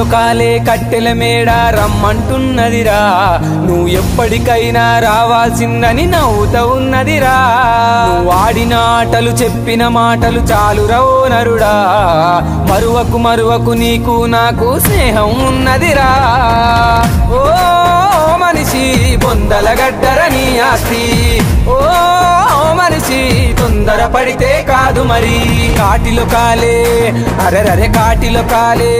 కాటిలో కాలే కట్టెల మేడ రమ్మంటున్నదిరా, నువ్వు ఎప్పటికైనా రావాల్సిందని నవ్వుతా ఉన్నదిరా. నువ్వు ఆడిన ఆటలు చెప్పిన మాటలు చాలురా ఓ నరుడా, మరువకు మరువకు నీకు నాకు స్నేహం ఉన్నదిరా. ఓ మనిషి బొందల గడ్డర నీ ఆస్తి, ఓ మనిషి తొందర పడితే కాదు మరి. కాటిలో కాలే అరెరరే కాటిలో కాలే,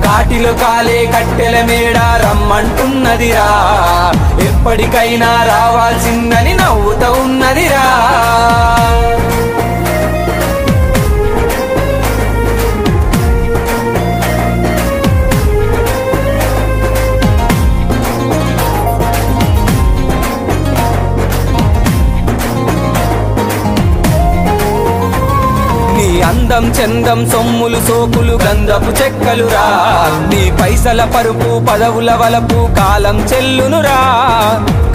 కాటిలో కాలే కట్టెల మేడ రమ్మంటున్నదిరా, ఎప్పటికైనా రావాల్సిందని నవ్వుతా ఉన్నదిరా. అందం చందం సొమ్ములు సోకులు గంధపు చెక్కలురా, నీ పైసల పరుపు పదవుల వలపు కాలం చెల్లునురా.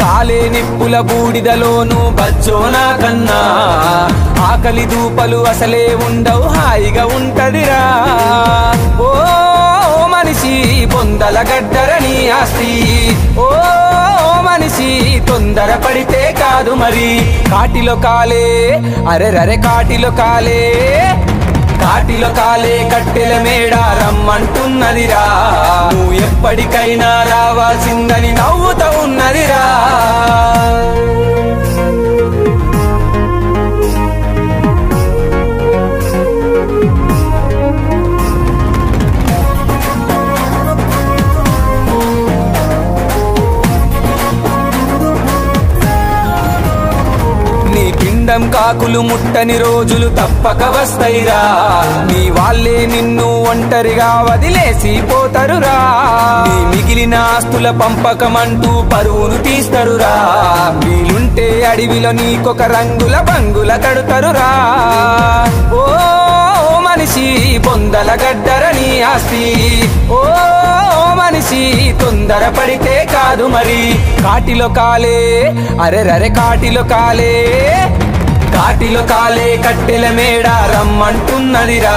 కాలే నిప్పుల బూడిదలోను బచ్చోనా కన్నా, ఆకలి దూపలు అసలే ఉండవు హాయిగా ఉంటదిరా. ఓ మనిషి బొందల గడ్డర నీ ఆస్తి, ఓ మనిషి తొందర పడితే కాదు మరి. కాటిలో కాలే అరెరరే కాటిలో కాలే, కాటిలో కాలే కట్టెల మేడ రమ్మంటున్నదిరా, నువ్వు ఎప్పటికైనా రావాల్సిందని నవ్వుతా ఉన్నదిరా. పిండం కాకులు ముట్టని రోజులు తప్పక వస్తాయిరా, నీ వాళ్ళే నిన్ను ఒంటరిగా వదిలేసి పోతరురా. నీ మిగిలిన ఆస్తుల పంపకమంటూ పరువును తీస్తరురా, వీలుంటే అడవిలో నీకొక రంగుల బంగుల కడుతరురా. ఓ మనిషి బొందల గడ్డర నీ ఆస్తి, ఓ మనిషి తొందర పడితే కాదు మరి. కాటిలో కాలే అరెరరే కాటిలో కాలే, కాటిలో కాలే కట్టెల మేడ రమ్మంటున్నదిరా,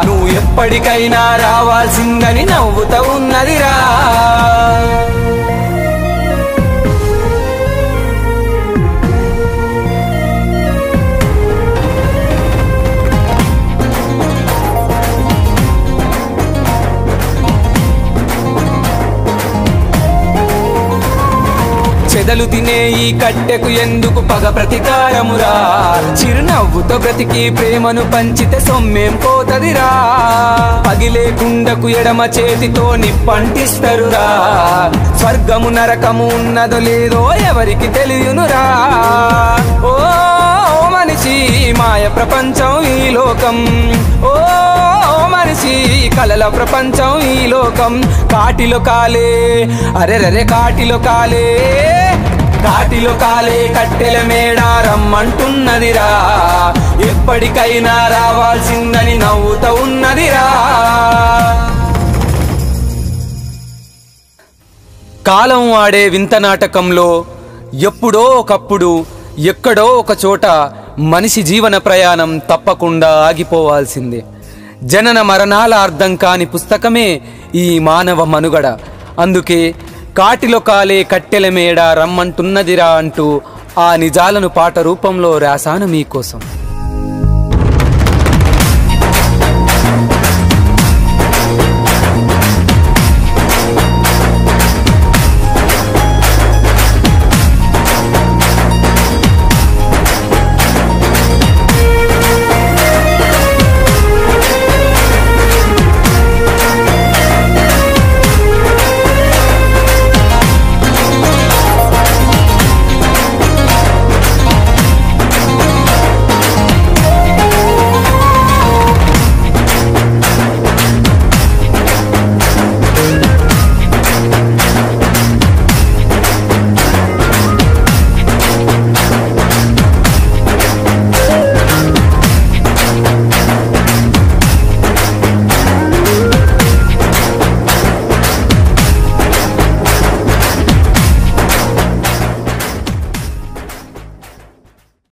నువ్వు ఎప్పటికైనా రావాల్సిందని నవ్వుతా ఉన్నదిరా. చెదలు తినే ఈ కట్టెకు ఎందుకు పగ ప్రతీకారమురా, చిరునవ్వుతో బ్రతికి ప్రేమను పంచితే సొమ్మేం పోతదిరా. పగిలే కుండకు ఎడమ చేతితో నిప్పంటిస్తరురా, స్వర్గము నరకము ఉన్నదో లేదో ఎవరికి తెలియనురా. ఓ మనిషి మాయ ప్రపంచం ఈ లోకం, ఓ మనిషి కలల ప్రపంచం ఈ లోకం. కాటిలో కాలే అరెరరే కాటిలో కాలే, కాటిలో కాలే కట్టెల మేడ రమ్మంటున్నదిరా, ఎప్పటికైనా రావాల్సిందని నవ్వుతా ఉన్నదిరా. కాలం ఆడే వింత నాటకంలో ఎప్పుడో ఒకప్పుడు ఎక్కడో ఒక చోట మనిషి జీవన ప్రయాణం తప్పకుండా ఆగిపోవాల్సిందే. జనన మరణాల అర్థం కాని పుస్తకమే ఈ మానవ మనుగడ. అందుకే కాటిలో కాలే కట్టెల మేడ రమ్మంటున్నదిరా అంటూ ఆ నిజాలను పాట రూపంలో రాశాను మీకోసం.